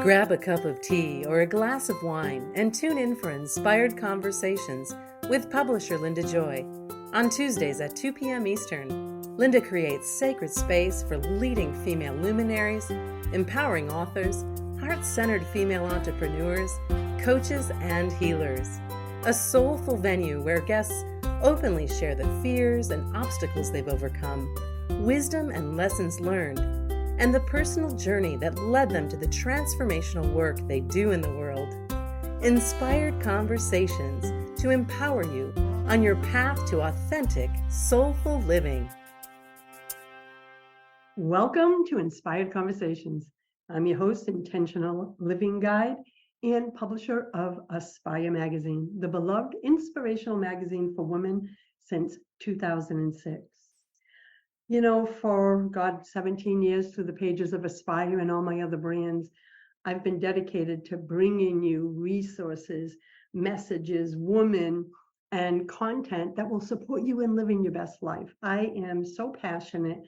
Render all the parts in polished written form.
Grab a cup of tea or a glass of wine and tune in for Inspired Conversations with publisher Linda Joy. On Tuesdays at 2 p.m. Eastern, Linda creates sacred space for leading female luminaries, empowering authors, heart-centered female entrepreneurs, coaches, and healers. A soulful venue where guests openly share the fears and obstacles they've overcome, wisdom and lessons learned, and the personal journey that led them to the transformational work they do in the world. Inspired Conversations to empower you on your path to authentic, soulful living. Welcome to Inspired Conversations. I'm your host, Intentional Living Guide, and publisher of Aspire Magazine, the beloved inspirational magazine for women since 2006. You know, for 17 years through the pages of Aspire and all my other brands, I've been dedicated to bringing you resources, messages, women, and content that will support you in living your best life. I am so passionate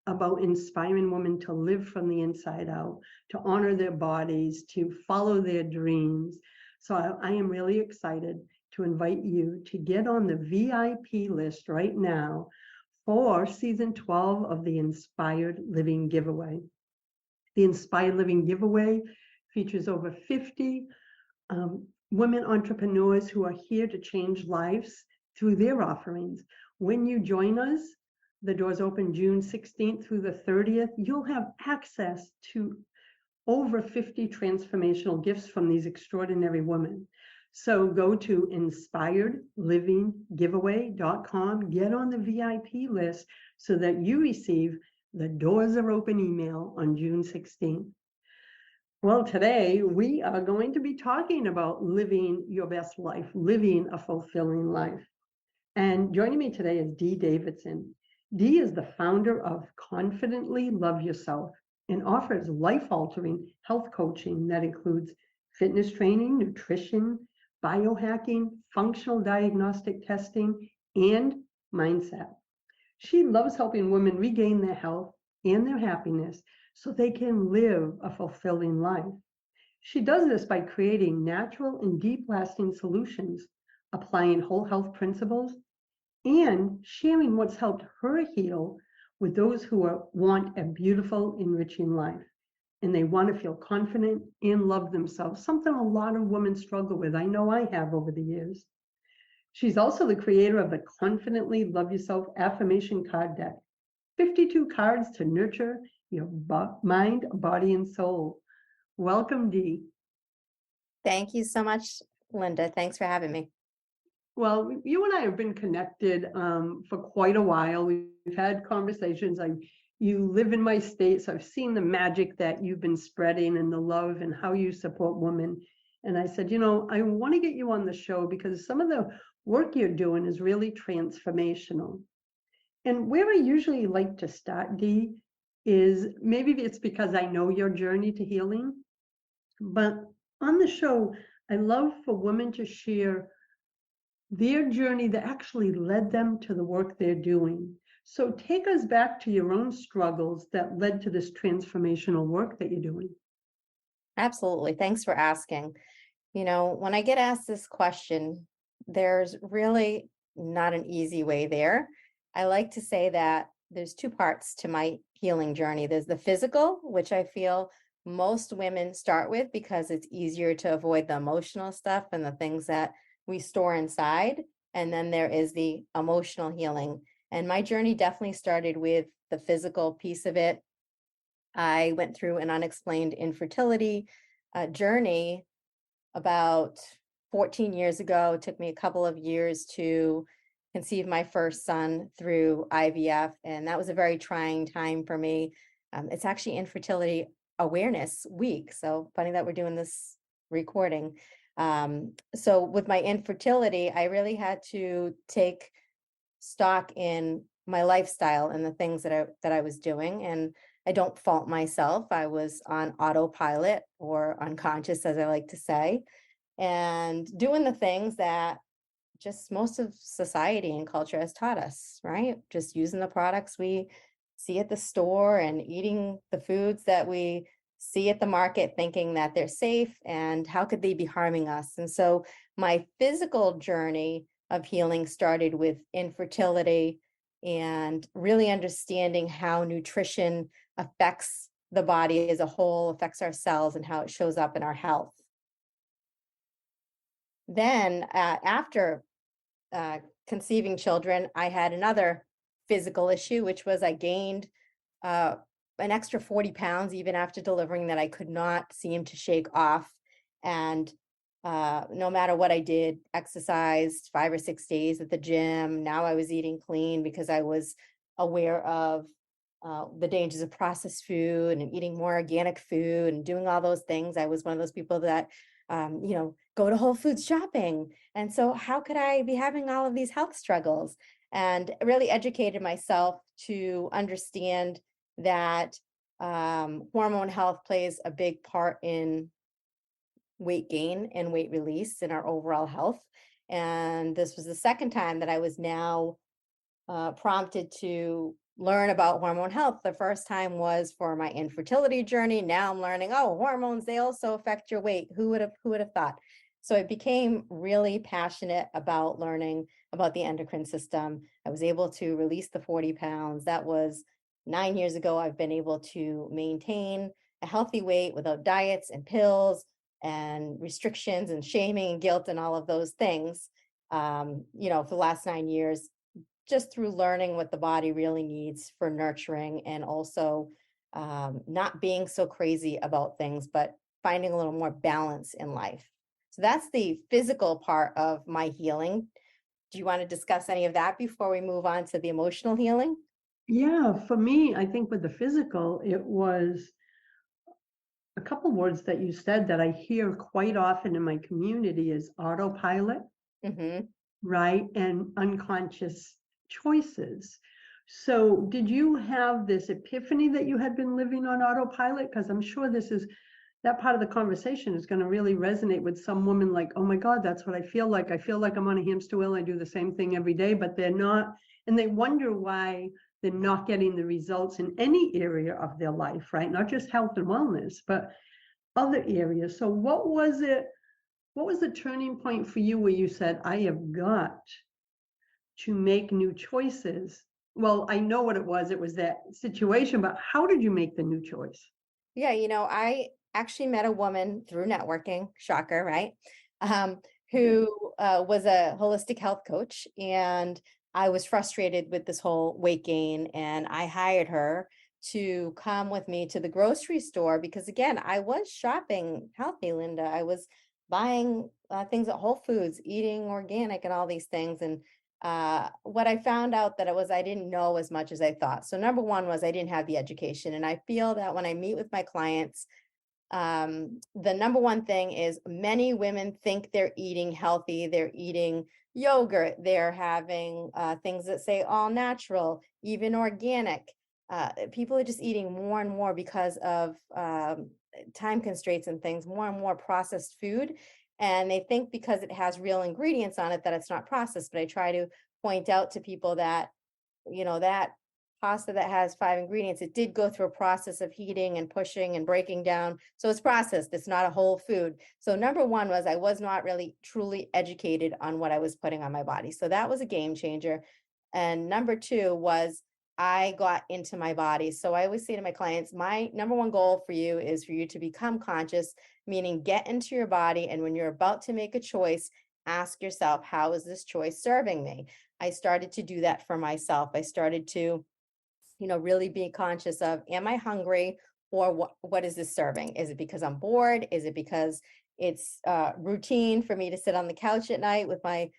about inspiring women to live from the inside out, to honor their bodies, to follow their dreams. So I am really excited to invite you to get on the VIP list right now for season 12 of the Inspired Living Giveaway. The Inspired Living Giveaway features over 50 women entrepreneurs who are here to change lives through their offerings. When you join us, the doors open June 16th through the 30th. You'll have access to over 50 transformational gifts from these extraordinary women. So go to inspiredlivinggiveaway.com, get on the VIP list so that you receive the doors are open email on June 16th. Well, today we are going to be talking about living your best life, living a fulfilling life. And joining me today is Dee Davidson. Dee is the founder of Confidently Love Yourself and offers life-altering health coaching that includes fitness training, nutrition, biohacking, functional diagnostic testing, and mindset. She loves helping women regain their health and their happiness so they can live a fulfilling life. She does this by creating natural and deep-lasting solutions, applying whole health principles, and sharing what's helped her heal with those who want a beautiful, enriching life. And they want to feel confident and love themselves, something a lot of women struggle with. I know I have over the years. She's also the creator of the Confidently Love Yourself affirmation card deck, 52 cards to nurture your mind, body, and soul. Welcome, Dee. Thank you so much, Linda. Thanks for having me. Well, you and I have been connected for quite a while. We've had conversations. You live in my state, so I've seen the magic that you've been spreading and the love and how you support women. And I said, I want to get you on the show because some of the work you're doing is really transformational. And where I usually like to start, Dee, is maybe it's because I know your journey to healing, but on the show, I love for women to share their journey that actually led them to the work they're doing. So take us back to your own struggles that led to this transformational work that you're doing. Absolutely. Thanks for asking. When I get asked this question, there's really not an easy way there. I like to say that there's two parts to my healing journey. There's the physical, which I feel most women start with because it's easier to avoid the emotional stuff and the things that we store inside. And then there is the emotional healing. And my journey definitely started with the physical piece of it. I went through an unexplained infertility journey about 14 years ago. It took me a couple of years to conceive my first son through IVF. And that was a very trying time for me. It's actually Infertility Awareness Week. So funny that we're doing this recording. So with my infertility, I really had to take stock in my lifestyle and the things that I was doing. And I don't fault myself. I was on autopilot or unconscious, as I like to say, and doing the things that just most of society and culture has taught us, right? Just using the products we see at the store and eating the foods that we see at the market thinking that they're safe and how could they be harming us? And so my physical journey of healing started with infertility and really understanding how nutrition affects the body as a whole, affects our cells, and how it shows up in our health. Then, after conceiving children, I had another physical issue, which was I gained uh, an extra 40 pounds even after delivering that I could not seem to shake off. And no matter what I did, exercised 5 or 6 days at the gym. Now I was eating clean because I was aware of the dangers of processed food and eating more organic food and doing all those things. I was one of those people that, go to Whole Foods shopping. And so, how could I be having all of these health struggles? And really educated myself to understand that hormone health plays a big part in weight gain and weight release in our overall health. And this was the second time that I was now prompted to learn about hormone health. The first time was for my infertility journey. Now I'm learning, oh, hormones, they also affect your weight. Who would have thought? So I became really passionate about learning about the endocrine system. I was able to release the 40 pounds. That was 9 years ago. I've been able to maintain a healthy weight without diets and pills and restrictions and shaming and guilt and all of those things. For the last 9 years, just through learning what the body really needs for nurturing, and also not being so crazy about things, but finding a little more balance in life. So that's the physical part of my healing. Do you want to discuss any of that before we move on to the emotional healing? Yeah, for me, I think with the physical, it was a couple words that you said that I hear quite often in my community is autopilot, Mm-hmm. right? And unconscious choices. So, did you have this epiphany that you had been living on autopilot? Because I'm sure that part of the conversation is going to really resonate with some woman like, oh my God, that's what I feel like. I feel like I'm on a hamster wheel. I do the same thing every day, but they're not. And they wonder why they're not getting the results in any area of their life, right? Not just health and wellness, but other areas. So, what was it? What was the turning point for you where you said, I have got to make new choices? Well, I know what it was. It was that situation, but how did you make the new choice? Yeah, I actually met a woman through networking, shocker, right? Um, who was a holistic health coach. And I was frustrated with this whole weight gain. And I hired her to come with me to the grocery store because, again, I was shopping healthy, Linda. I was buying things at Whole Foods, eating organic and all these things. And what I found out that I didn't know as much as I thought. So number one was I didn't have the education. And I feel that when I meet with my clients, the number one thing is many women think they're eating healthy. They're eating yogurt. They're having things that say all natural, even organic. People are just eating more and more because of time constraints and things, more and more processed food. And they think because it has real ingredients on it that it's not processed. But I try to point out to people that, that pasta that has 5 ingredients, it did go through a process of heating and pushing and breaking down. So it's processed. It's not a whole food. So number one was I was not really truly educated on what I was putting on my body. So that was a game changer. And number two was I got into my body. So I always say to my clients, my number one goal for you is for you to become conscious, meaning get into your body. And when you're about to make a choice, ask yourself, how is this choice serving me? I started to do that for myself. I started to really be conscious of, am I hungry, or what is this serving? Is it because I'm bored? Is it because it's routine for me to sit on the couch at night with my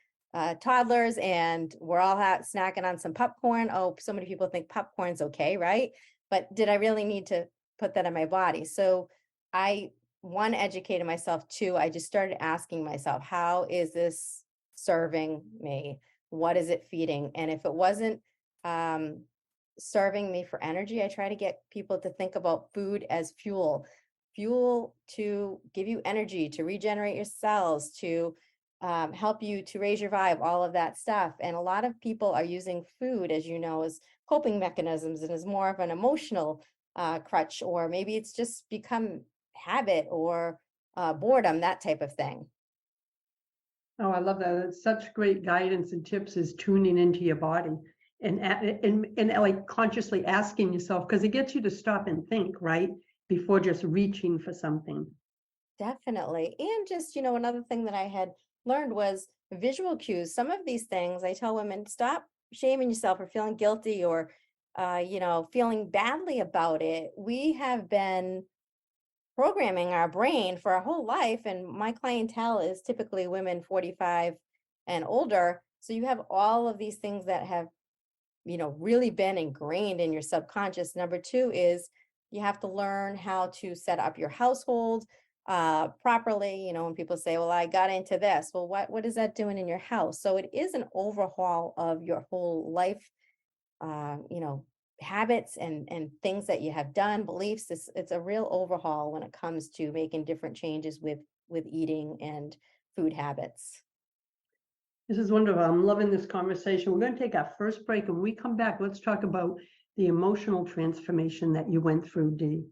toddlers and we're all snacking on some popcorn? Oh, so many people think popcorn's okay, right? But did I really need to put that in my body? So I, one, educated myself. Two, I just started asking myself, how is this serving me? What is it feeding? And if it wasn't serving me for energy, I try to get people to think about food as fuel to give you energy, to regenerate your cells, to help you to raise your vibe, all of that stuff. And a lot of people are using food, as you know, as coping mechanisms and as more of an emotional crutch, or maybe it's just become habit or boredom, that type of thing. Oh, I love that. That's such great guidance and tips is tuning into your body and like consciously asking yourself, because it gets you to stop and think, right? Before just reaching for something. Definitely. And just, another thing that I had learned was visual cues. Some of these things I tell women, stop shaming yourself or feeling guilty or, feeling badly about it. We have been programming our brain for our whole life. And my clientele is typically women 45 and older. So you have all of these things that have, really been ingrained in your subconscious. Number two is you have to learn how to set up your household properly. When people say, well, I got into this, well, what is that doing in your house? So it is an overhaul of your whole life, uh, you know, habits and things that you have done, beliefs. It's a real overhaul when it comes to making different changes with eating and food habits. This is wonderful. I'm loving this conversation. We're going to take our first break, and when we come back, let's talk about the emotional transformation that you went through, Dee.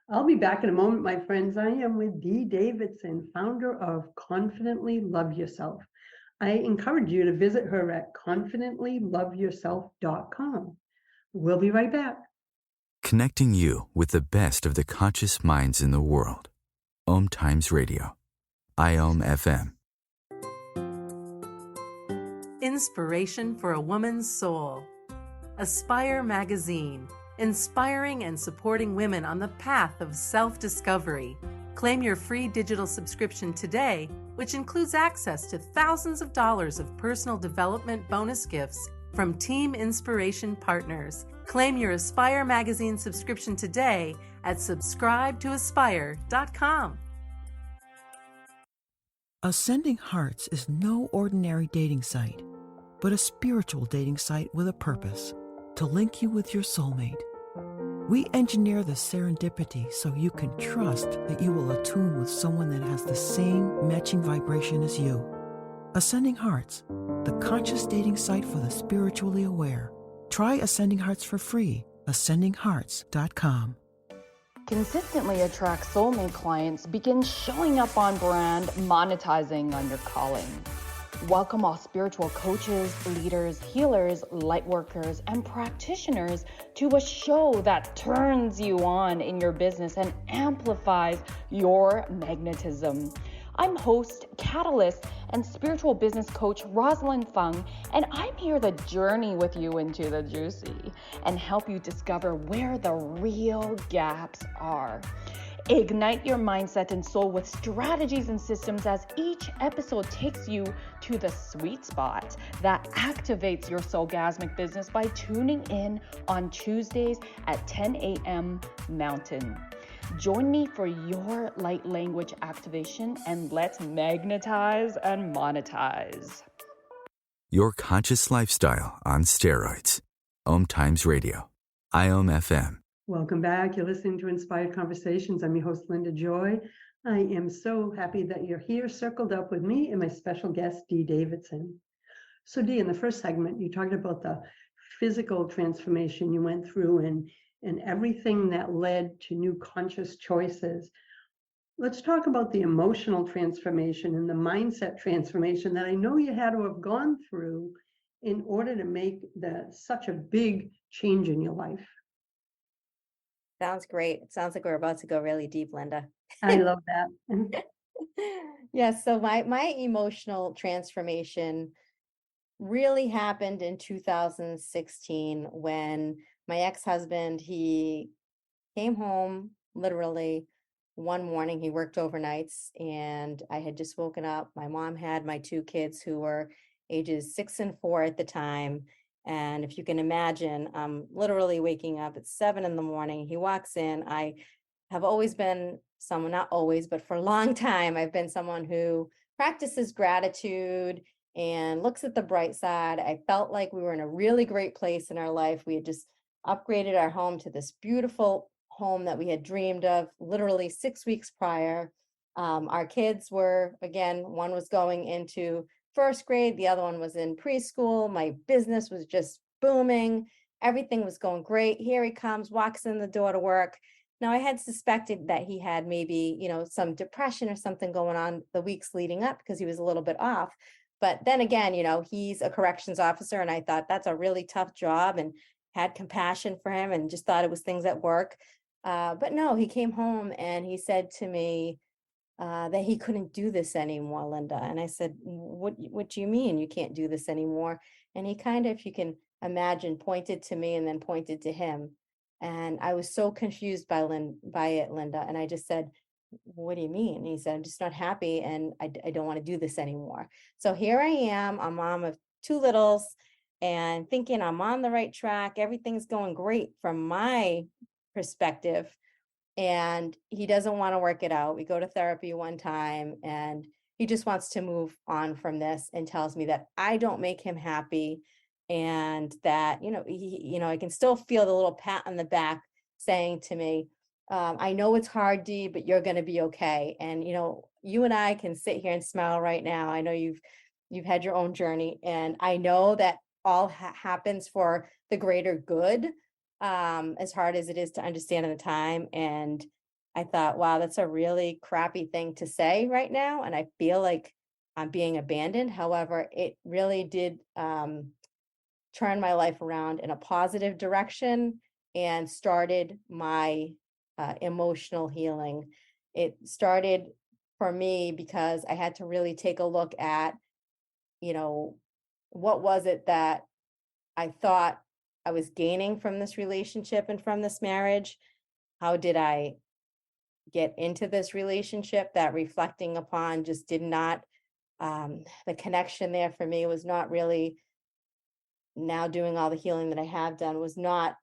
I'll be back in a moment, my friends. I am with Dee Davidson, founder of Confidently Love Yourself. I encourage you to visit her at confidentlyloveyourself.com. We'll be right back. Connecting you with the best of the conscious minds in the world. OMTimes Radio. IOM FM. Inspiration for a woman's soul. Aspire Magazine, inspiring and supporting women on the path of self-discovery. Claim your free digital subscription today, which includes access to thousands of dollars of personal development bonus gifts from Team Inspiration partners. Claim your Aspire Magazine subscription today at subscribetoaspire.com. Ascending Hearts is no ordinary dating site, but a spiritual dating site with a purpose, to link you with your soulmate. We engineer the serendipity so you can trust that you will attune with someone that has the same matching vibration as you. Ascending Hearts, the conscious dating site for the spiritually aware. Try Ascending Hearts for free. ascendinghearts.com. Consistently attract soulmate clients, begin showing up on brand, monetizing on your calling. Welcome all spiritual coaches, leaders, healers, light workers, and practitioners to a show that turns you on in your business and amplifies your magnetism. I'm host, catalyst, and spiritual business coach Rosalind Fung, and I'm here to journey with you into the juicy and help you discover where the real gaps are. Ignite your mindset and soul with strategies and systems as each episode takes you to the sweet spot that activates your soulgasmic business by tuning in on Tuesdays at 10 a.m. Mountain. Join me for your light language activation and let's magnetize and monetize. Your conscious lifestyle on steroids. OMTimes Radio. IOM FM. Welcome back. You're listening to Inspired Conversations. I'm your host, Linda Joy. I am so happy that you're here, circled up with me and my special guest, Dee Davidson. So, Dee, in the first segment, you talked about the physical transformation you went through and everything that led to new conscious choices. Let's talk about the emotional transformation and the mindset transformation that I know you had to have gone through in order to make such a big change in your life. Sounds great. It sounds like we're about to go really deep, Linda. I love that. Yes, so my emotional transformation really happened in 2016 when my ex-husband, he came home literally one morning. He worked overnights and I had just woken up. My mom had my two kids who were ages 6 and 4 at the time. And if you can imagine, I'm literally waking up at 7 in the morning. He walks in. I have always been someone, not always, but for a long time, I've been someone who practices gratitude and looks at the bright side. I felt like we were in a really great place in our life. We had just upgraded our home to this beautiful home that we had dreamed of literally 6 weeks prior. Our kids were, again, one was going into first grade, the other one was in preschool. My business was just booming. Everything was going great. Here he comes, walks in the door to work. Now, I had suspected that he had maybe, some depression or something going on the weeks leading up because he was a little bit off. But then again, he's a corrections officer, and I thought that's a really tough job, and had compassion for him and just thought it was things at work. But no, he came home and he said to me that he couldn't do this anymore, Linda. And I said, what do you mean you can't do this anymore? And he kind of, if you can imagine, pointed to me and then pointed to him. And I was so confused by it, Linda. And I just said, what do you mean? And he said, I'm just not happy, and I don't want to do this anymore. So here I am, a mom of two littles, and thinking I'm on the right track. Everything's going great from my perspective. And he doesn't want to work it out. We go to therapy one time, and he just wants to move on from this, and tells me that I don't make him happy, and that, I can still feel the little pat on the back saying to me, I know it's hard, Dee, but you're going to be okay. And, you and I can sit here and smile right now. I know you've had your own journey, and I know that all happens for the greater good, as hard as it is to understand at the time. And I thought, wow, that's a really crappy thing to say right now. And I feel like I'm being abandoned. However, it really did turn my life around in a positive direction, and started my emotional healing. It started for me because I had to really take a look at, what was it that I thought I was gaining from this relationship and from this marriage? How did I get into this relationship that, reflecting upon, just did not, the connection there for me was not really, now doing all the healing that I have done, was not,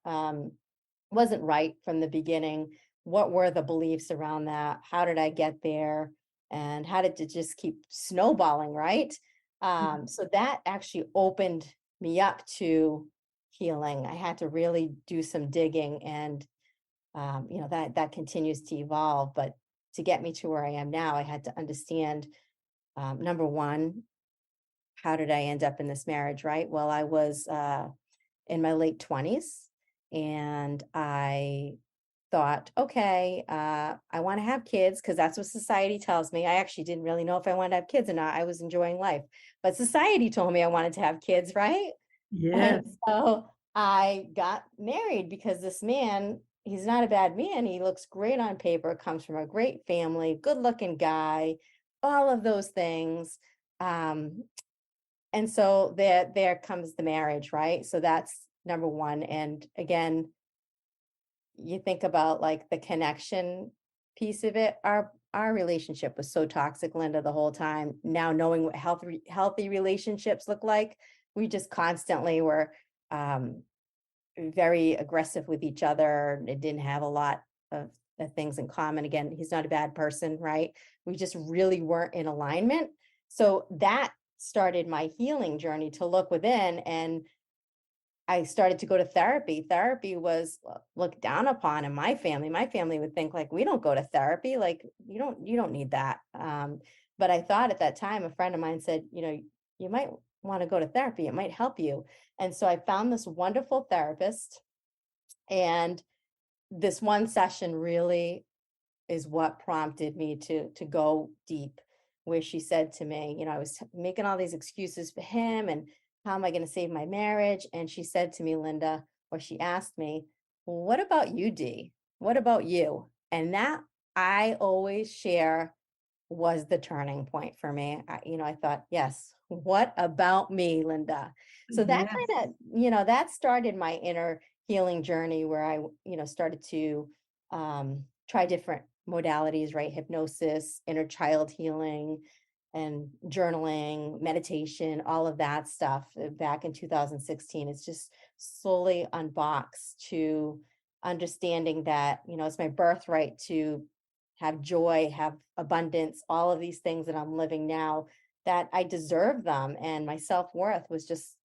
wasn't right from the beginning. What were the beliefs around that? How did I get there? And how did it just keep snowballing, right? So that actually opened me up to healing. I had to really do some digging, and that continues to evolve. But to get me to where I am now, I had to understand, number one, how did I end up in this marriage, right? Well, I was in my late 20s, and I thought, okay, I want to have kids because that's what society tells me. I actually didn't really know if I wanted to have kids or not. I was enjoying life, but society told me I wanted to have kids, right? Yes. And so I got married because this man, he's not a bad man. He looks great on paper, comes from a great family, good looking guy, all of those things. Um, and so there comes the marriage, right? So that's number one. And again, you think about like the connection piece of it. Our relationship was so toxic, Linda, the whole time. Now knowing what healthy relationships look like, we just constantly were very aggressive with each other. It didn't have a lot of things in common. Again, he's not a bad person, right? We just really weren't in alignment. So that started my healing journey, to look within, and I started to go to therapy. Therapy was looked down upon in my family. My family would think like, we don't go to therapy. Like, you don't need that. But I thought at that time, a friend of mine said, you might want to go to therapy. It might help you. And so I found this wonderful therapist, and this one session really is what prompted me to go deep, where she said to me, I was making all these excuses for him, and how am I going to save my marriage? And she said to me, Linda, or she asked me, well, what about you, Dee? What about you? And that, I always share, was the turning point for me. I thought, yes, what about me, Linda? So that Yes. kind of, that started my inner healing journey, where I, started to try different modalities, right? Hypnosis, inner child healing, and journaling, meditation, all of that stuff back in 2016. It's just slowly unboxed to understanding that, it's my birthright to have joy, have abundance, all of these things that I'm living now, that I deserve them. And my self-worth was just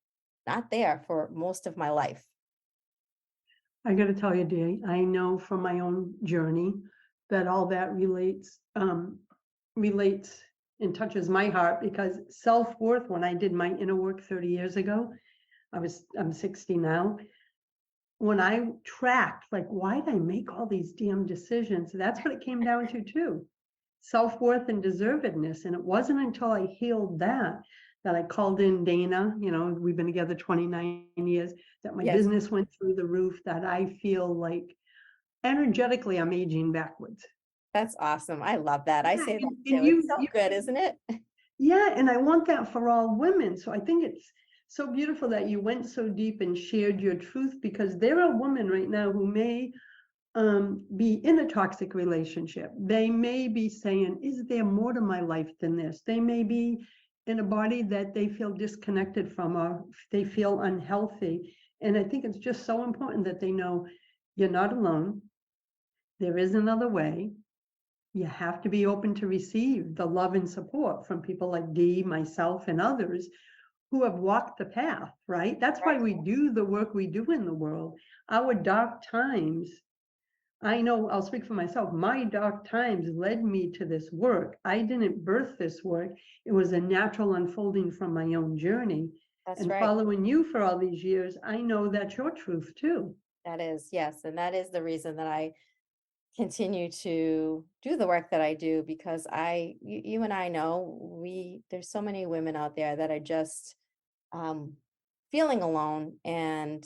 not there for most of my life. I got to tell you, Dee, I know from my own journey that all that relates and touches my heart, because self-worth, when I did my inner work 30 years ago, I'm 60 now. when I tracked, like, why did I make all these damn decisions? That's what it came down to too. Self-worth and deservedness. And it wasn't until I healed that I called in Dana, we've been together 29 years, that my Yes, business went through the roof, that I feel like energetically I'm aging backwards. that's awesome. I love that. I Yeah, say that and too. It's so good, isn't it? yeah, and I want that for all women. So I think it's so beautiful that you went so deep and shared your truth, because there are women right now who may be in a toxic relationship. They may be saying, is there more to my life than this? They may be in a body that they feel disconnected from, or they feel unhealthy. And I think it's just so important that they know you're not alone. There is another way. You have to be open to receive the love and support from people like Dee, myself, and others who have walked the path, right? That's why Right. we do the work we do in the world. Our dark times, I know, I'll speak for myself, my dark times led me to this work. I didn't birth this work. It was a natural unfolding from my own journey. That's And right. following you for all these years, I know that's your truth too. That is, yes. And that is the reason that I continue to do the work that I do, because you and I know there's so many women out there that are just um, feeling alone. And,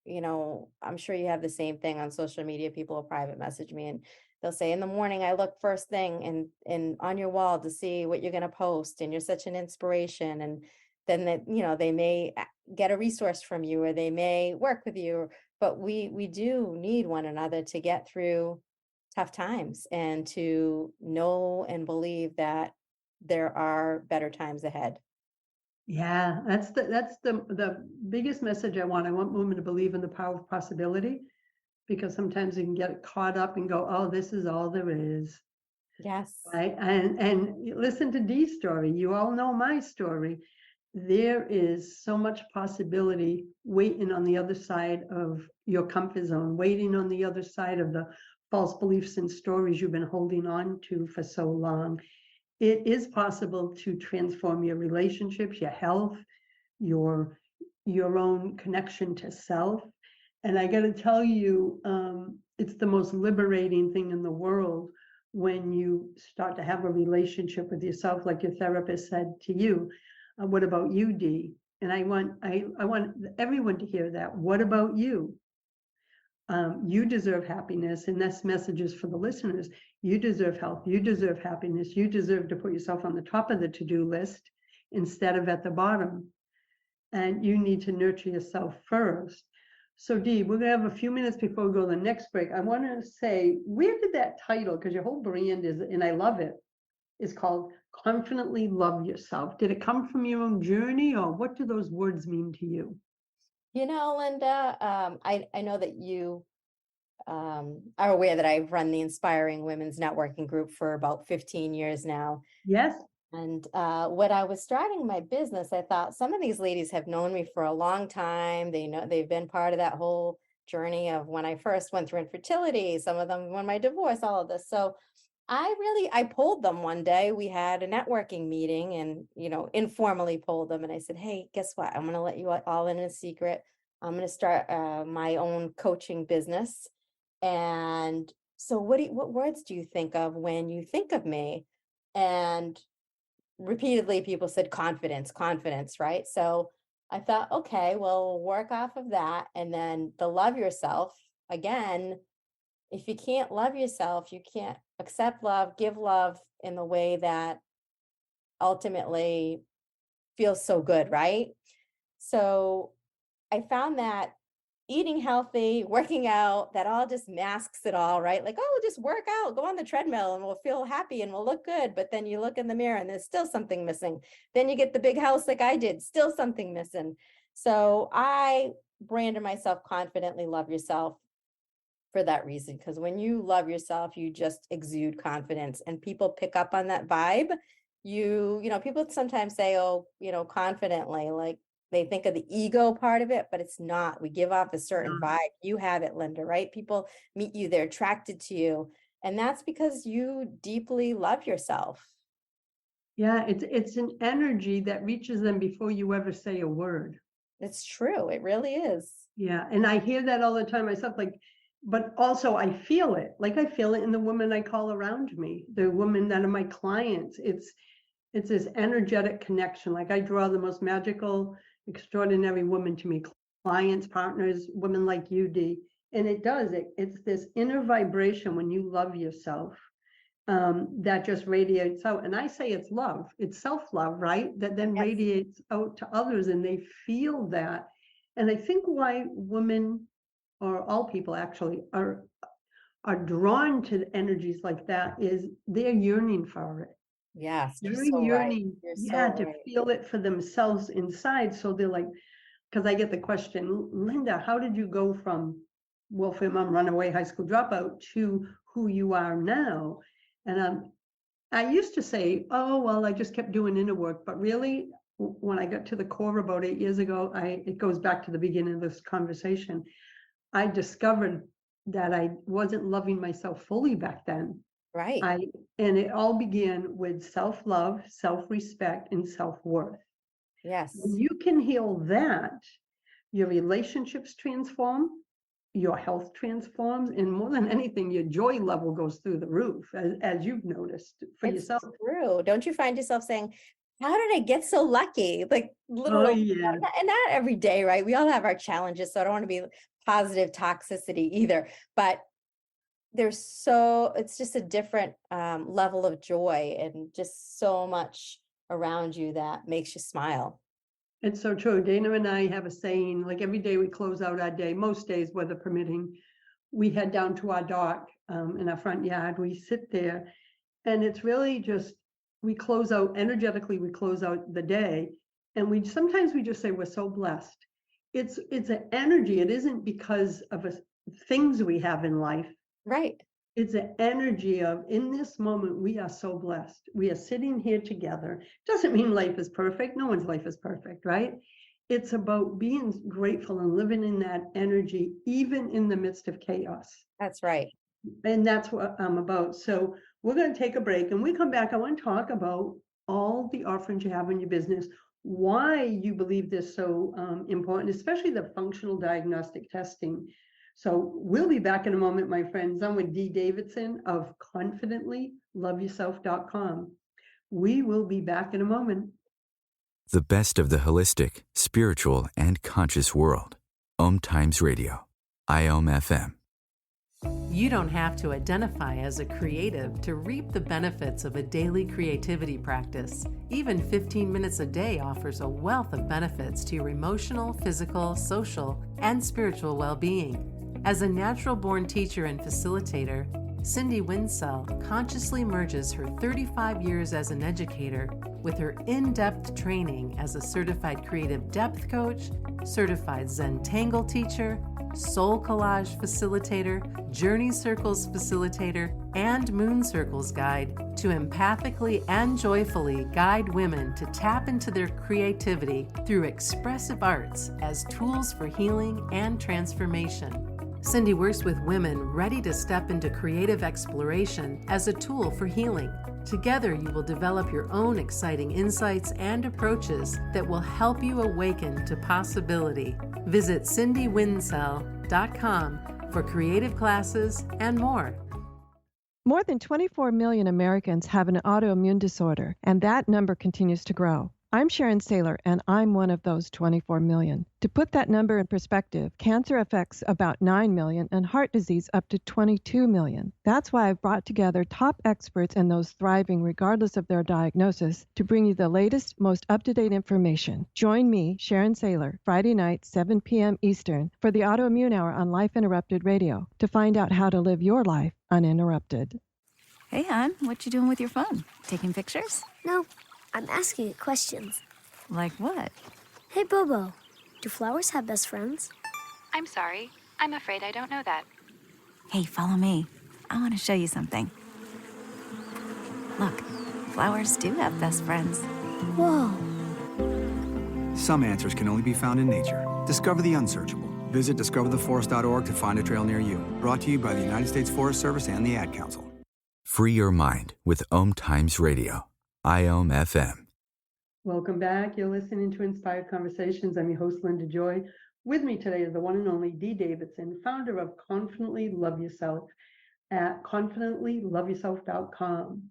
I'm sure you have the same thing on social media. People will private message me and they'll say, in the morning, I look first thing and on your wall to see what you're going to post. And you're such an inspiration. And then they may get a resource from you, or they may work with you. But we do need one another to get through tough times, and to know and believe that there are better times ahead. Yeah, that's the biggest message I want. I want women to believe in the power of possibility, because sometimes you can get caught up and go, oh, this is all there is. Yes. Right. And listen to Dee's story. You all know my story. There is so much possibility waiting on the other side of your comfort zone, waiting on the other side of the false beliefs and stories you've been holding on to for so long. It is possible to transform your relationships, your health, your own connection to self. And I got to tell you, it's the most liberating thing in the world when you start to have a relationship with yourself, like your therapist said to you. What about you, Dee? And I want everyone to hear that. What about you? You deserve happiness, and this message is for the listeners. You deserve health. You deserve happiness. You deserve to put yourself on the top of the to-do list instead of at the bottom. And you need to nurture yourself first. So Dee, we're gonna have a few minutes before we go to the next break. I want to say, where did that title, because your whole brand is, and I love it, is called Confidently Love Yourself. Did it come from your own journey, or what do those words mean to you? Linda, I know that you are aware that I've run the Inspiring Women's Networking Group for about 15 years now. Yes. And when I was starting my business, I thought, some of these ladies have known me for a long time. They've been part of that whole journey of when I first went through infertility, some of them when my divorce, all of this. So I pulled them one day. We had a networking meeting and, informally pulled them. And I said, hey, guess what? I'm going to let you all in a secret. I'm going to start my own coaching business. And so what words do you think of when you think of me? And repeatedly people said confidence, right? So I thought, okay, well, work off of that. And then the love yourself, again, if you can't love yourself, you can't accept love, give love in the way that ultimately feels so good, right? So I found that eating healthy, working out, that all just masks it all, right? Like, oh, we'll just work out, go on the treadmill and we'll feel happy and we'll look good. But then you look in the mirror and there's still something missing. Then you get the big house like I did, still something missing. So I branded myself Confidently Love Yourself for that reason, because when you love yourself, you just exude confidence and people pick up on that vibe. People sometimes say, oh, confidently, like they think of the ego part of it, but it's not. We give off a certain vibe. You have it, Linda, right? People meet you, they're attracted to you. And that's because you deeply love yourself. Yeah, it's an energy that reaches them before you ever say a word. It's true. It really is. Yeah, and I hear that all the time myself, like, but also I feel it. Like I feel it in the women I call around me, the women that are my clients. It's this energetic connection. Like I draw the most magical, extraordinary women to me, clients, partners, women like you, Dee. And it's this inner vibration when you love yourself, that just radiates out. And I say it's love, it's self-love, right? That then Yes. radiates out to others and they feel that. And I think why women, or all people actually, are drawn to energies like that is they're yearning for it. Yes, you're They're so right. yearning, You're yeah, so to right. feel it for themselves inside. So they're like, because I get the question, Linda, how did you go from welfare mom, runaway high school dropout to who you are now? And I used to say, oh, well, I just kept doing inner work. But really, when I got to the core about 8 years ago, it goes back to the beginning of this conversation. I discovered that I wasn't loving myself fully back then. Right. And it all began with self-love, self-respect, and self-worth. When Yes. you can heal that, your relationships transform, your health transforms, and more than anything, your joy level goes through the roof, as you've noticed for It's yourself. true. Don't you find yourself saying, how did I get so lucky? Like Oh, literally, yeah. and not every day, right? We all have our challenges. So I don't want to be positive toxicity either. But it's just a different level of joy and just so much around you that makes you smile. It's so true. Dana and I have a saying, like every day we close out our day, most days, weather permitting, we head down to our dock in our front yard. We sit there and it's really just, we close out energetically, we close out the day. And sometimes we just say, we're so blessed. It's an energy. It isn't because of things we have in life. Right. It's an energy of, in this moment, we are so blessed. We are sitting here together. Doesn't mean life is perfect. No one's life is perfect, right? It's about being grateful and living in that energy, even in the midst of chaos. That's right. And that's what I'm about. So we're going to take a break. And when we come back, I want to talk about all the offerings you have in your business, why you believe this so important, especially the functional diagnostic testing. So we'll be back in a moment, my friends. I'm with Dee Davidson of confidentlyloveyourself.com. We will be back in a moment. The best of the holistic, spiritual, and conscious world. OMTimes Radio. IOM FM. You don't have to identify as a creative to reap the benefits of a daily creativity practice. Even 15 minutes a day offers a wealth of benefits to your emotional, physical, social, and spiritual well-being. As a natural-born teacher and facilitator, Cindy Winsell consciously merges her 35 years as an educator with her in-depth training as a certified creative depth coach, certified Zentangle teacher, soul collage facilitator, journey circles facilitator, and moon circles guide to empathically and joyfully guide women to tap into their creativity through expressive arts as tools for healing and transformation. Cindy works with women ready to step into creative exploration as a tool for healing. Together, you will develop your own exciting insights and approaches that will help you awaken to possibility. Visit cindywinsell.com for creative classes and more. More than 24 million Americans have an autoimmune disorder, and that number continues to grow. I'm Sharon Saylor, and I'm one of those 24 million. To put that number in perspective, cancer affects about 9 million and heart disease up to 22 million. That's why I've brought together top experts and those thriving regardless of their diagnosis to bring you the latest, most up-to-date information. Join me, Sharon Saylor, Friday night, 7 p.m. Eastern, for the Autoimmune Hour on Life Interrupted Radio to find out how to live your life uninterrupted. Hey, hon, what you doing with your phone? Taking pictures? No, I'm asking it questions. Like what? Hey, Bobo, do flowers have best friends? I'm sorry. I'm afraid I don't know that. Hey, follow me. I want to show you something. Look, flowers do have best friends. Whoa. Some answers can only be found in nature. Discover the unsearchable. Visit discovertheforest.org to find a trail near you. Brought to you by the United States Forest Service and the Ad Council. Free your mind with OMTimes Radio. IOM FM. Welcome back. You're listening to Inspired Conversations. I'm your host, Linda Joy. With me today is the one and only Dee Davidson, founder of Confidently Love Yourself at confidentlyloveyourself.com.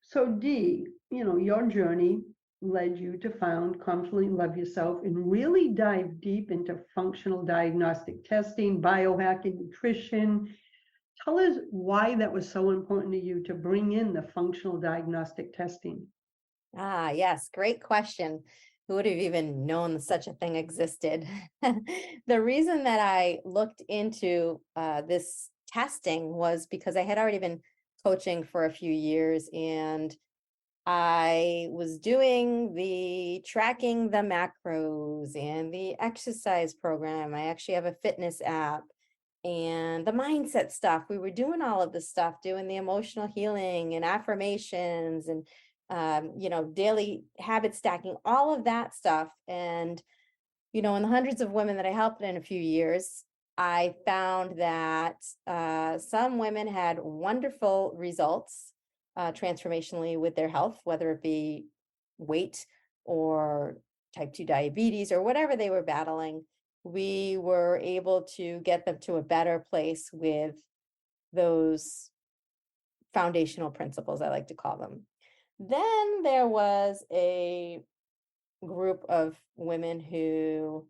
So Dee, your journey led you to found Confidently Love Yourself and really dive deep into functional diagnostic testing, biohacking, nutrition. Tell us why that was so important to you to bring in the functional diagnostic testing. Yes, great question. Who would have even known such a thing existed? The reason that I looked into this testing was because I had already been coaching for a few years, and I was doing the tracking the macros and the exercise program. I actually have a fitness app and the mindset stuff. We were doing all of this stuff, doing the emotional healing and affirmations and daily habit stacking, all of that stuff. And in the hundreds of women that I helped in a few years, I found that some women had wonderful results transformationally with their health, whether it be weight or type 2 diabetes or whatever they were battling. We were able to get them to a better place with those foundational principles, I like to call them. Then there was a group of women who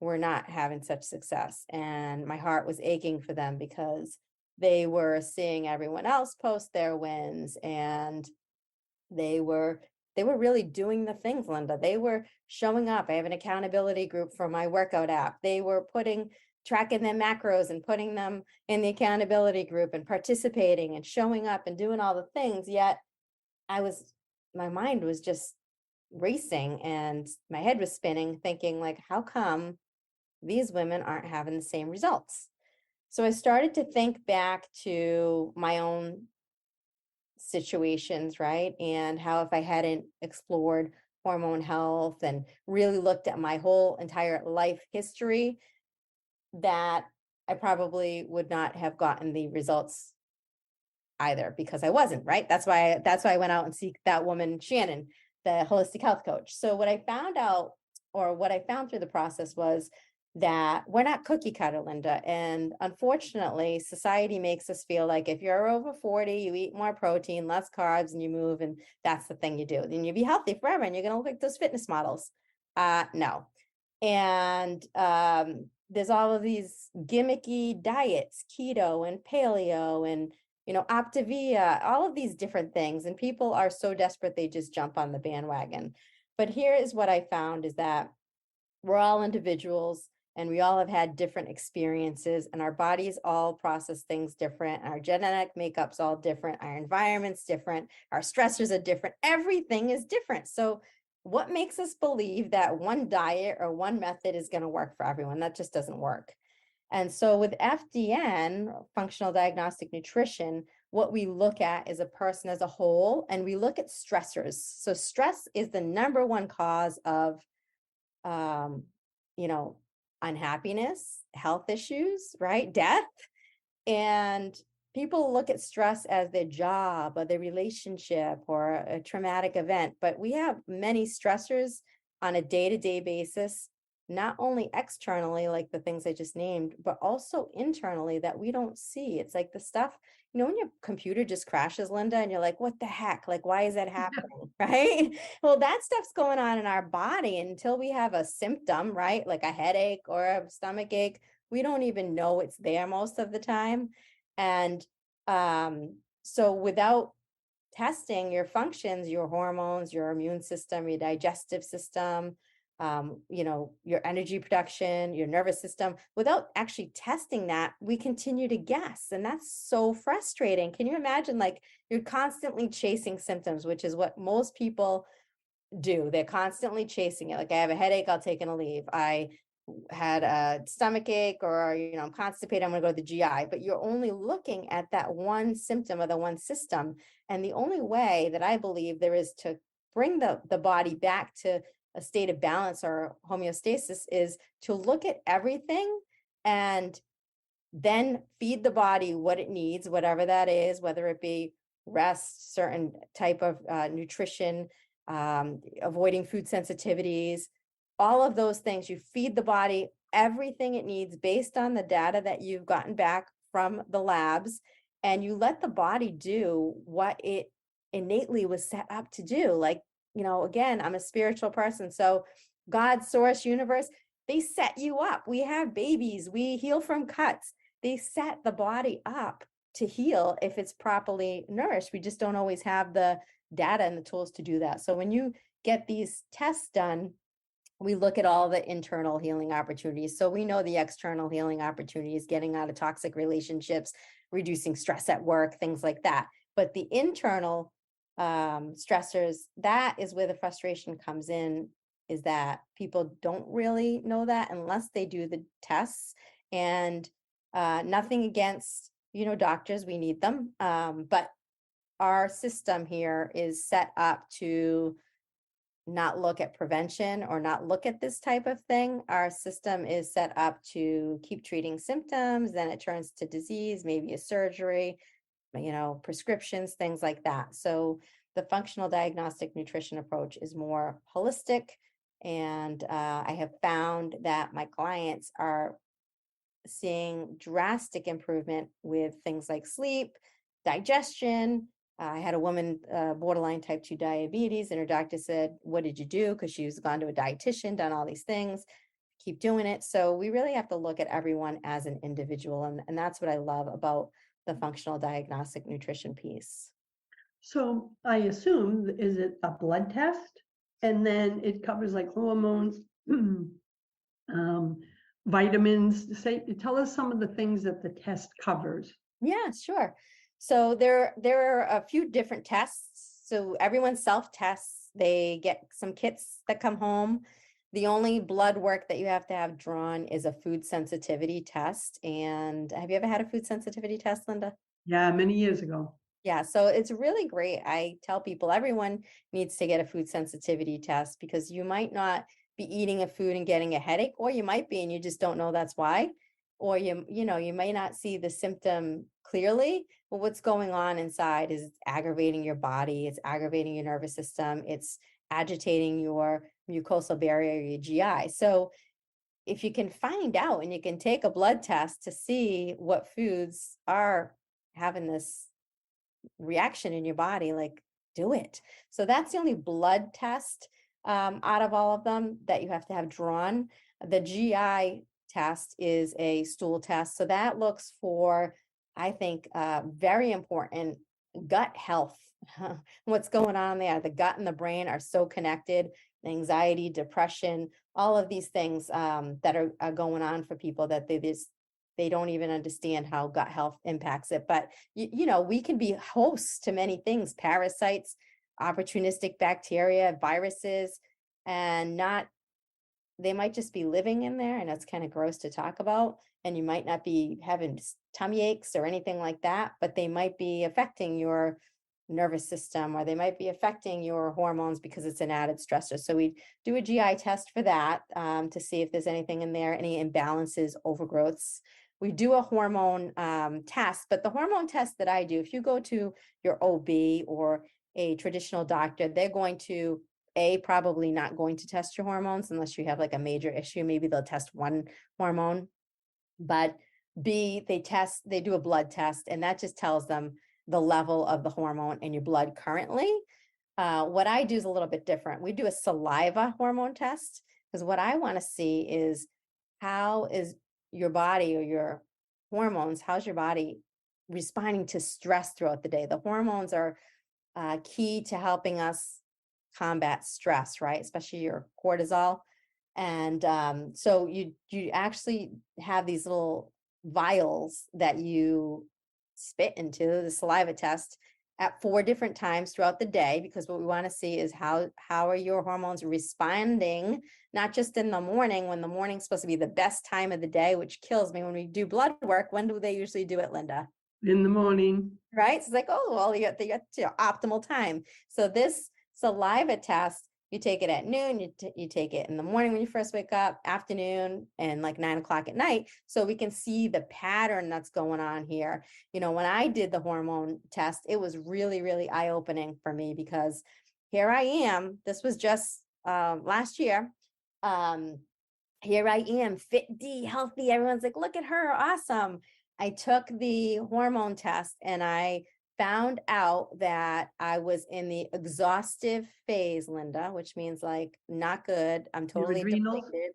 were not having such success, and my heart was aching for them because they were seeing everyone else post their wins, and they were really doing the things, Linda. They were showing up. I have an accountability group for my workout app. They were tracking their macros and putting them in the accountability group and participating and showing up and doing all the things. Yet my mind was just racing and my head was spinning, thinking like, how come these women aren't having the same results? So I started to think back to my own situations, right? And how if I hadn't explored hormone health and really looked at my whole entire life history, that I probably would not have gotten the results either, because I wasn't, right? That's why I went out and seek that woman, Shannon, the holistic health coach. So what I found out, or what I found through the process, was that we're not cookie cutter, Linda. And unfortunately, society makes us feel like if you're over 40, you eat more protein, less carbs, and you move, and that's the thing you do. Then you'll be healthy forever and you're going to look like those fitness models. No. And there's all of these gimmicky diets, keto and paleo and Optavia, all of these different things. And people are so desperate, they just jump on the bandwagon. But here is what I found is that we're all individuals and we all have had different experiences, and our bodies all process things different. Our genetic makeup's all different. Our environment's different. Our stressors are different. Everything is different. So what makes us believe that one diet or one method is going to work for everyone? That just doesn't work. And so with FDN, functional diagnostic nutrition, what we look at is a person as a whole, and we look at stressors. So stress is the number one cause of, unhappiness, health issues, right? Death. And people look at stress as their job or their relationship or a traumatic event, but we have many stressors on a day-to-day basis, not only externally, like the things I just named, but also internally that we don't see. It's like the stuff, when your computer just crashes, Linda, and you're like, what the heck? Like, why is that happening? Right? Well, that stuff's going on in our body until we have a symptom, right? Like a headache or a stomach ache. We don't even know it's there most of the time. And so without testing your functions, your hormones, your immune system, your digestive system, your energy production, your nervous system, without actually testing that, we continue to guess. And that's so frustrating. Can you imagine, like, you're constantly chasing symptoms, which is what most people do. They're constantly chasing it. Like, I have a headache, I'll take a leave. I had a stomach ache, or I'm constipated, I'm going to go to the GI. But you're only looking at that one symptom or the one system. And the only way that I believe there is to bring the body back to a state of balance or homeostasis is to look at everything and then feed the body what it needs, whatever that is, whether it be rest, certain type of nutrition, avoiding food sensitivities, all of those things. You feed the body everything it needs based on the data that you've gotten back from the labs, and you let the body do what it innately was set up to do. Like, again, I'm a spiritual person. So God, source, universe, they set you up. We have babies, we heal from cuts. They set the body up to heal if it's properly nourished. We just don't always have the data and the tools to do that. So when you get these tests done, we look at all the internal healing opportunities. So we know the external healing opportunities, getting out of toxic relationships, reducing stress at work, things like that. But the internal stressors, that is where the frustration comes in, is that people don't really know that unless they do the tests. And nothing against, doctors, we need them. But our system here is set up to not look at prevention or not look at this type of thing. Our system is set up to keep treating symptoms, then it turns to disease, maybe a surgery, prescriptions, things like that. So the functional diagnostic nutrition approach is more holistic. And I have found that my clients are seeing drastic improvement with things like sleep, digestion. I had a woman, borderline type 2 diabetes, and her doctor said, what did you do? Because she's gone to a dietitian, done all these things, keep doing it. So we really have to look at everyone as an individual. And that's what I love about the functional diagnostic nutrition piece. So I assume, is it a blood test? And then it covers like hormones, vitamins. Tell us some of the things that the test covers. Yeah, sure. So there are a few different tests. So everyone self-tests. They get some kits that come home. The only blood work that you have to have drawn is a food sensitivity test. And have you ever had a food sensitivity test, Linda? Yeah, many years ago. Yeah, so it's really great. I tell people everyone needs to get a food sensitivity test, because you might not be eating a food and getting a headache, or you might be and you just don't know that's why. Or you may not see the symptom clearly, but what's going on inside is it's aggravating your body, it's aggravating your nervous system, it's agitating your mucosal barrier, your GI. So if you can find out and you can take a blood test to see what foods are having this reaction in your body, like, do it. So that's the only blood test out of all of them that you have to have drawn. The GI test is a stool test. So that looks for, I think, very important gut health. What's going on there? The gut and the brain are so connected. Anxiety, depression, all of these things that are going on for people that they don't even understand how gut health impacts it. But, we can be hosts to many things: parasites, opportunistic bacteria, viruses, and they might just be living in there. And that's kind of gross to talk about. And you might not be having tummy aches or anything like that, but they might be affecting your nervous system, or they might be affecting your hormones because it's an added stressor. So we do a GI test for that to see if there's anything in there, any imbalances, overgrowths. We do a hormone test, but the hormone test that I do, if you go to your OB or a traditional doctor, they're going to, probably not going to test your hormones unless you have like a major issue. Maybe they'll test one hormone, but B, they do a blood test, and that just tells them the level of the hormone in your blood currently. What I do is a little bit different. We do a saliva hormone test, because what I want to see is, how is your body, or your hormones, how's your body responding to stress throughout the day? The hormones are key to helping us combat stress, right? Especially your cortisol. And so you actually have these little vials that you spit into the saliva test at 4 different times throughout the day, because what we want to see is how are your hormones responding, not just in the morning, when the morning's supposed to be the best time of the day, which kills me when we do blood work. When do they usually do it, Linda? In the morning. Right? So it's like, oh, well, you got optimal time. So this saliva test, you take it at noon, you take it in the morning when you first wake up, afternoon, and like 9 o'clock at night. So we can see the pattern that's going on here. When I did the hormone test, it was really, really eye-opening for me, because here I am. This was just last year. here I am, fit D, healthy. Everyone's like, look at her, awesome. I took the hormone test and I found out that I was in the exhaustive phase, Linda, which means like not good. I'm Your totally adrenals? depleted.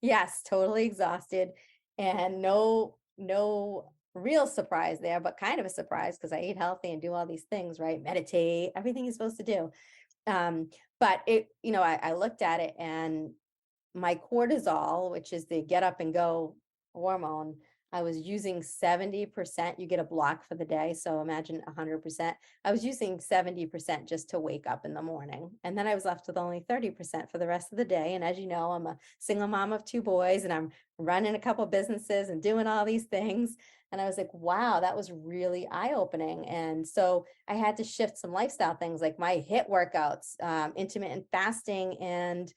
Yes, totally exhausted. And no real surprise there, but kind of a surprise because I eat healthy and do all these things, right? Meditate, everything you're supposed to do. But it, I looked at it and my cortisol, which is the get up and go hormone, I was using 70%. You get a block for the day. So imagine 100%. I was using 70% just to wake up in the morning. And then I was left with only 30% for the rest of the day. And as you know, I'm a single mom of 2 boys and I'm running a couple businesses and doing all these things. And I was like, wow, that was really eye-opening. And so I had to shift some lifestyle things like my HIIT workouts, intermittent fasting, and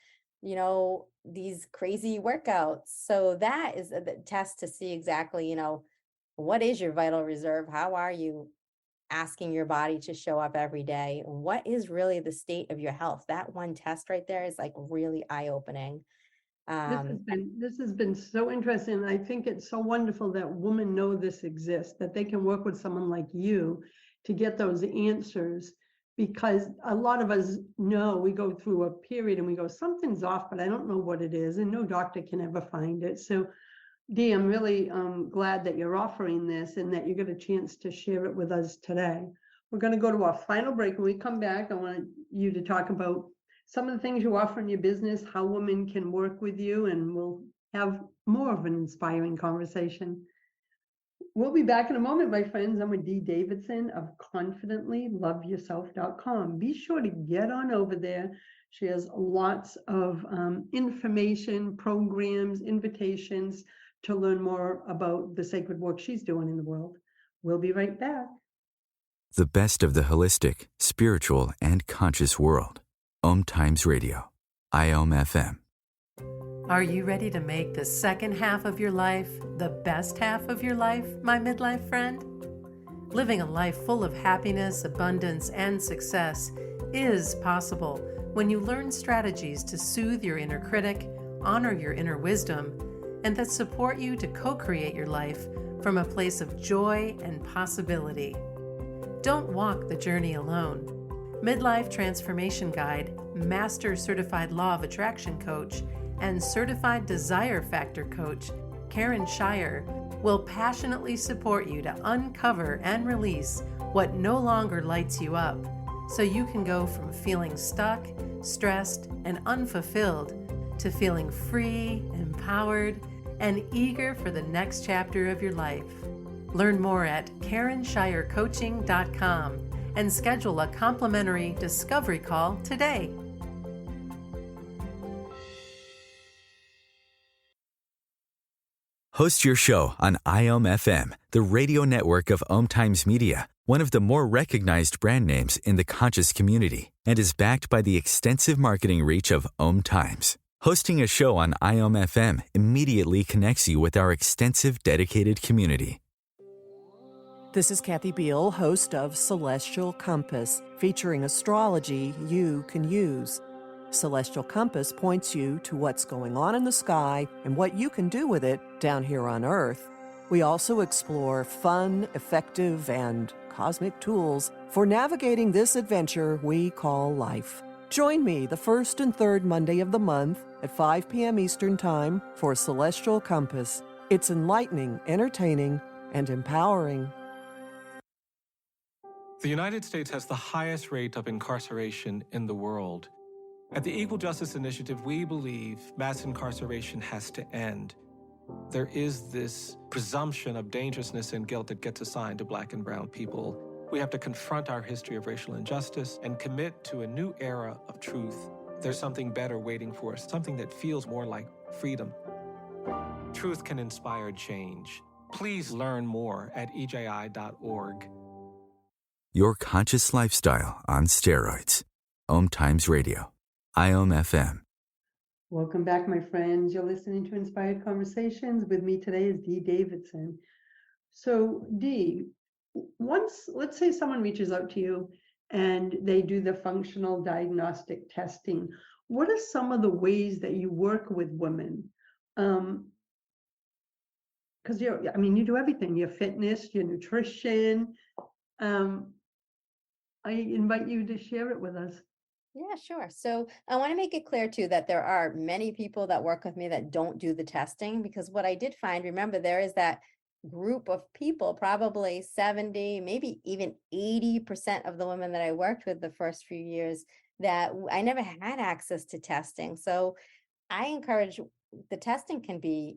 these crazy workouts. So that is a test to see exactly, what is your vital reserve? How are you asking your body to show up every day? What is really the state of your health? That one test right there is like really eye-opening. This has been so interesting. I think it's so wonderful that women know this exists, that they can work with someone like you to get those answers. Because a lot of us know we go through a period and we go, something's off, but I don't know what it is, and no doctor can ever find it. So, Dee, I'm really glad that you're offering this and that you get a chance to share it with us today. We're going to go to our final break. When we come back, I want you to talk about some of the things you offer in your business, how women can work with you, and we'll have more of an inspiring conversation. We'll be back in a moment, my friends. I'm with Dee Davidson of ConfidentlyLoveYourself.com. Be sure to get on over there. She has lots of information, programs, invitations to learn more about the sacred work she's doing in the world. We'll be right back. The best of the holistic, spiritual, and conscious world. OMTimes Radio. IOM FM. Are you ready to make the second half of your life the best half of your life, my midlife friend? Living a life full of happiness, abundance, and success is possible when you learn strategies to soothe your inner critic, honor your inner wisdom, and that support you to co-create your life from a place of joy and possibility. Don't walk the journey alone. Midlife Transformation Guide, Master Certified Law of Attraction Coach, and Certified Desire Factor Coach, Karen Shire, will passionately support you to uncover and release what no longer lights you up, so you can go from feeling stuck, stressed, and unfulfilled to feeling free, empowered, and eager for the next chapter of your life. Learn more at KarenShireCoaching.com and schedule a complimentary discovery call today. Host your show on IOM FM, the radio network of OMTimes Media, one of the more recognized brand names in the conscious community, and is backed by the extensive marketing reach of OMTimes. Hosting a show on IOM FM immediately connects you with our extensive dedicated community. This is Kathy Beal, host of Celestial Compass, featuring astrology you can use. Celestial Compass points you to what's going on in the sky and what you can do with it down here on Earth. We also explore fun, effective, and cosmic tools for navigating this adventure we call life. Join me the first and third Monday of the month at 5 p.m. Eastern Time for Celestial Compass. It's enlightening, entertaining, and empowering. The United States has the highest rate of incarceration in the world. At the Equal Justice Initiative, we believe mass incarceration has to end. There is this presumption of dangerousness and guilt that gets assigned to Black and brown people. We have to confront our history of racial injustice and commit to a new era of truth. There's something better waiting for us, something that feels more like freedom. Truth can inspire change. Please learn more at EJI.org. Your conscious lifestyle on steroids. OMTimes Radio. IOM FM. Welcome back, my friends. You're listening to Inspired Conversations. With me today is Dee Davidson. So, Dee, let's say someone reaches out to you and they do the functional diagnostic testing. What are some of the ways that you work with women Because you do everything, your fitness, your nutrition. I invite you to share it with us. Yeah, sure. So I want to make it clear too that there are many people that work with me that don't do the testing, because what I did find, remember, there is that group of people, probably 70, maybe even 80% of the women that I worked with the first few years that I never had access to testing. So I encourage, the testing can be,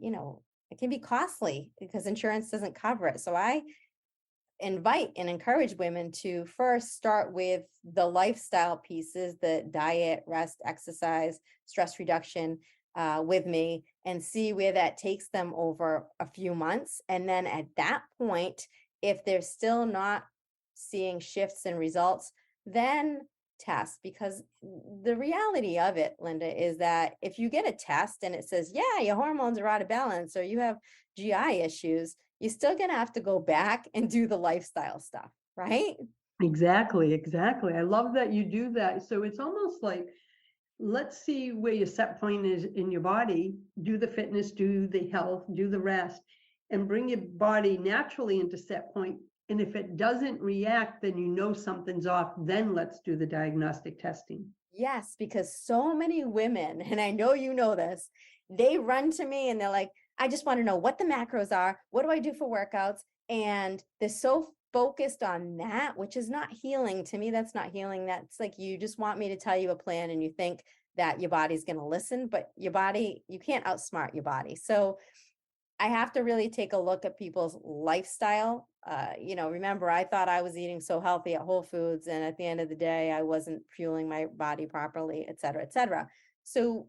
it can be costly because insurance doesn't cover it. So I invite and encourage women to first start with the lifestyle pieces, the diet, rest, exercise, stress reduction, with me, and see where that takes them over a few months. And then at that point, if they're still not seeing shifts in results, then test. Because the reality of it, Linda, is that if you get a test and it says, yeah, your hormones are out of balance or you have GI issues, you're still going to have to go back and do the lifestyle stuff, right? Exactly. I love that you do that. So it's almost like, let's see where your set point is in your body, do the fitness, do the health, do the rest, and bring your body naturally into set point. And if it doesn't react, then you know something's off. Then let's do the diagnostic testing. Yes, because so many women, and I know you know this, they run to me and they're like, I just want to know what the macros are. What do I do for workouts? And they're so focused on that, which is not healing. To me, that's not healing. That's like, you just want me to tell you a plan and you think that your body's going to listen, but your body, you can't outsmart your body. So I have to really take a look at people's lifestyle. Remember, I thought I was eating so healthy at Whole Foods, and at the end of the day, I wasn't fueling my body properly, et cetera, et cetera. So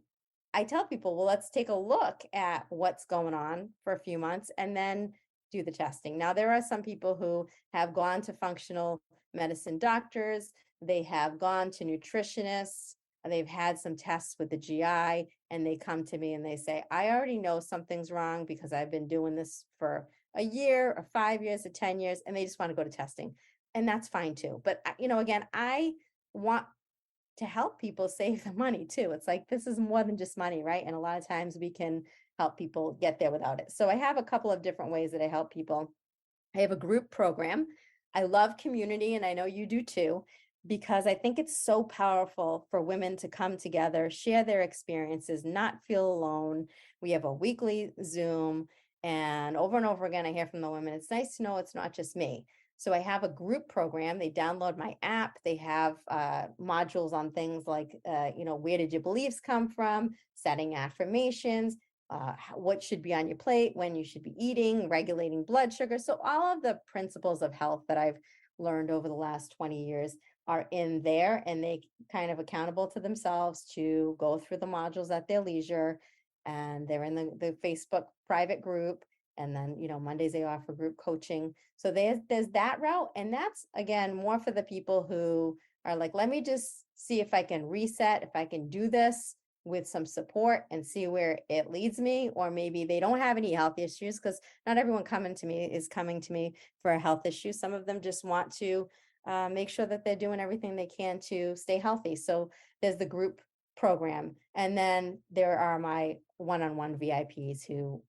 I tell people, well, let's take a look at what's going on for a few months and then do the testing. Now, there are some people who have gone to functional medicine doctors, they have gone to nutritionists, they've had some tests with the GI, and they come to me and they say, I already know something's wrong because I've been doing this for a year or 5 years or 10 years, and they just want to go to testing. And that's fine too. But, again, I want to help people save the money too. It's like, this is more than just money, right? And a lot of times we can help people get there without it. So I have a couple of different ways that I help people. I have a group program. I love community, and I know you do too, because I think it's so powerful for women to come together, share their experiences, not feel alone. We have a weekly Zoom, and over again, I hear from the women, it's nice to know it's not just me. So I have a group program. They download my app. They have modules on things like, where did your beliefs come from, setting affirmations, what should be on your plate, when you should be eating, regulating blood sugar. So all of the principles of health that I've learned over the last 20 years are in there, and they kind of accountable to themselves to go through the modules at their leisure. And they're in the Facebook private group. And then, Mondays they offer group coaching. So there's that route. And that's, again, more for the people who are like, let me just see if I can reset, if I can do this with some support and see where it leads me. Or maybe they don't have any health issues, because not everyone coming to me for a health issue. Some of them just want to make sure that they're doing everything they can to stay healthy. So there's the group program. And then there are my one-on-one VIPs who,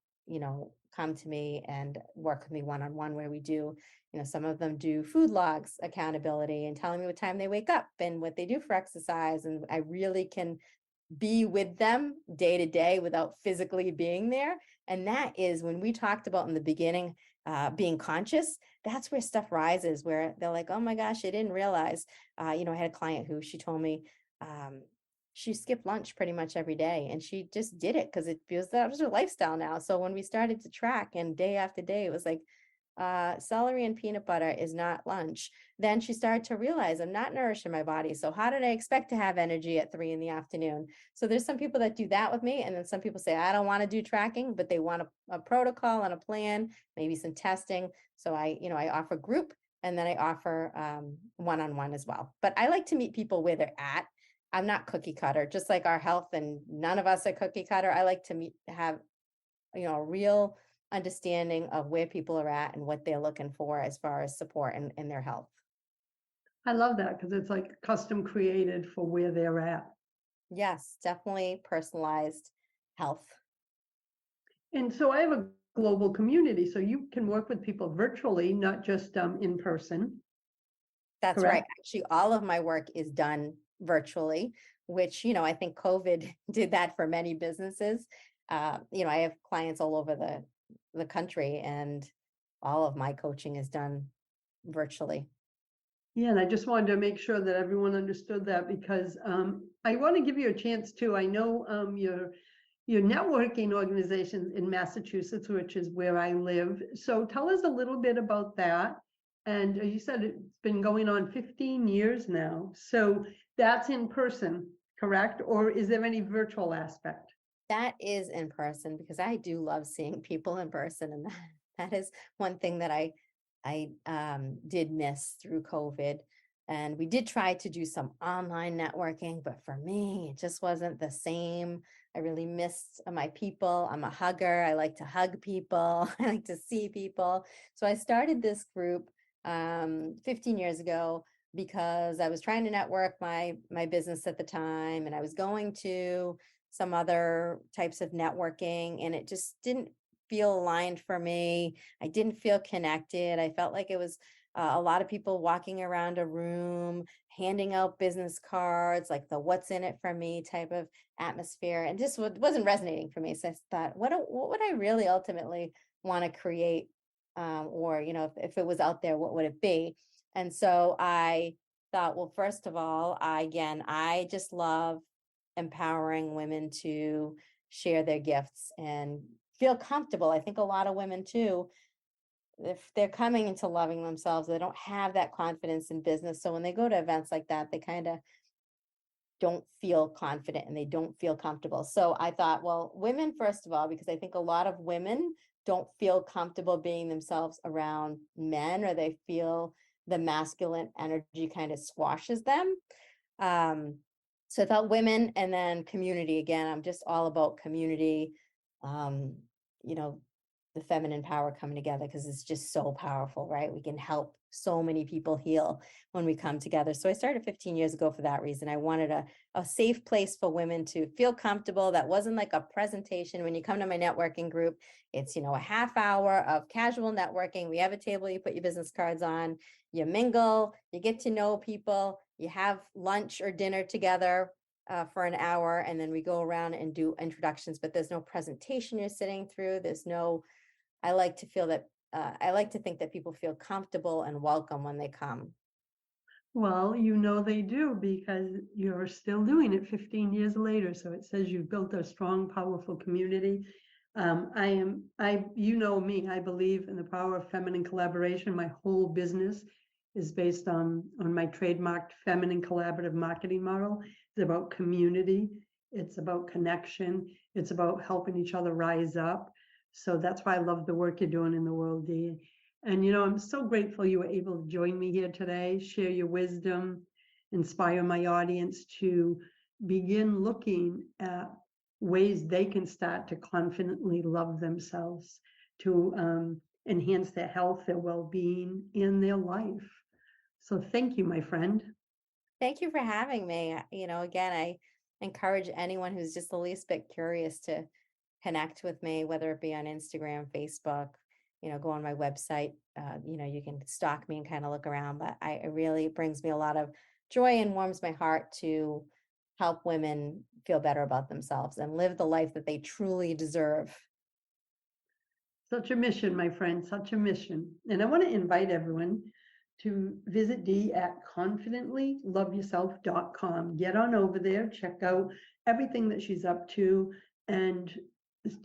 come to me and work with me one-on-one, where we do, some of them do food logs accountability and telling me what time they wake up and what they do for exercise. And I really can be with them day to day without physically being there. And that is when we talked about in the beginning, being conscious, that's where stuff rises, where they're like, oh my gosh, I didn't realize, I had a client who she told me, she skipped lunch pretty much every day, and she just did it because it feels that was her lifestyle now. So when we started to track, and day after day, it was like, celery and peanut butter is not lunch. Then she started to realize, I'm not nourishing my body. So how did I expect to have energy at 3 p.m? So there's some people that do that with me. And then some people say, I don't want to do tracking, but they want a protocol and a plan, maybe some testing. So I offer group, and then I offer one-on-one as well. But I like to meet people where they're at. I'm not cookie cutter, just like our health, and none of us are cookie cutter. I like to have a real understanding of where people are at and what they're looking for as far as support in their health. I love that, because it's like custom created for where they're at. Yes, definitely personalized health. And so I have a global community, so you can work with people virtually, not just in person. That's Correct? right. Actually, all of my work is done virtually, which, I think COVID did that for many businesses. I have clients all over the country, and all of my coaching is done virtually. Yeah, and I just wanted to make sure that everyone understood that, because I want to give you a chance too. I know your networking organization in Massachusetts, which is where I live. So tell us a little bit about that. And you said it's been going on 15 years now. So that's in person, correct? Or is there any virtual aspect? That is in person, because I do love seeing people in person, and that is one thing that I did miss through COVID. And we did try to do some online networking, but for me, it just wasn't the same. I really missed my people. I'm a hugger. I like to hug people. I like to see people. So I started this group 15 years ago because I was trying to network my business at the time, and I was going to some other types of networking, and it just didn't feel aligned for me. I didn't feel connected. I felt like it was a lot of people walking around a room, handing out business cards, like the "what's in it for me" type of atmosphere, and just wasn't resonating for me. So I thought, what would I really ultimately want to create? Or, if it was out there, what would it be? And so I thought, well, first of all, I just love empowering women to share their gifts and feel comfortable. I think a lot of women too, if they're coming into loving themselves, they don't have that confidence in business. So when they go to events like that, they kind of don't feel confident and they don't feel comfortable. So I thought, well, women, first of all, because I think a lot of women don't feel comfortable being themselves around men, or they feel the masculine energy kind of squashes them. So I thought women, and then community. Again, I'm just all about community, um, the feminine power coming together, because it's just so powerful, right? We can help so many people heal when we come together. So I started 15 years ago for that reason. I wanted a safe place for women to feel comfortable. That wasn't like a presentation. When you come to my networking group, it's, a half hour of casual networking. We have a table, you put your business cards on, you mingle, you get to know people, you have lunch or dinner together for an hour, and then we go around and do introductions, but there's no presentation you're sitting through. I like to think that people feel comfortable and welcome when they come. Well, they do, because you're still doing it 15 years later. So it says you've built a strong, powerful community. You know me, I believe in the power of feminine collaboration. My whole business is based on my trademarked feminine collaborative marketing model. It's about community. It's about connection. It's about helping each other rise up. So that's why I love the work you're doing in the world, Dee. And, I'm so grateful you were able to join me here today, share your wisdom, inspire my audience to begin looking at ways they can start to confidently love themselves, to enhance their health, their well-being, and their life. So thank you, my friend. Thank you for having me. Again, I encourage anyone who's just the least bit curious to connect with me, whether it be on Instagram, Facebook, go on my website. You can stalk me and kind of look around, but it really brings me a lot of joy and warms my heart to help women feel better about themselves and live the life that they truly deserve. Such a mission, my friend, such a mission. And I want to invite everyone to visit Dee at confidentlyloveyourself.com. Get on over there, check out everything that she's up to, and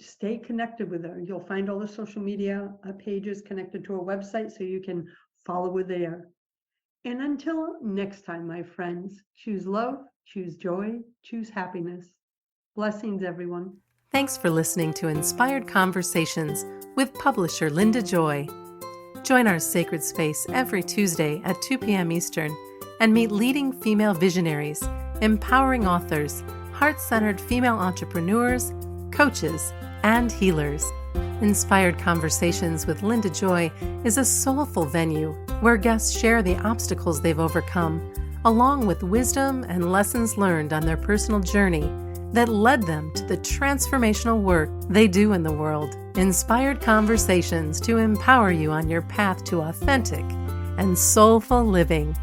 stay connected with her. You'll find all the social media pages connected to her website, so you can follow her there. And until next time, my friends, choose love, choose joy, choose happiness. Blessings, everyone. Thanks for listening to Inspired Conversations with publisher Linda Joy. Join our sacred space every Tuesday at 2 p.m. Eastern and meet leading female visionaries, empowering authors, heart-centered female entrepreneurs, coaches, and healers. Inspired Conversations with Linda Joy is a soulful venue where guests share the obstacles they've overcome, along with wisdom and lessons learned on their personal journey that led them to the transformational work they do in the world. Inspired conversations to empower you on your path to authentic and soulful living.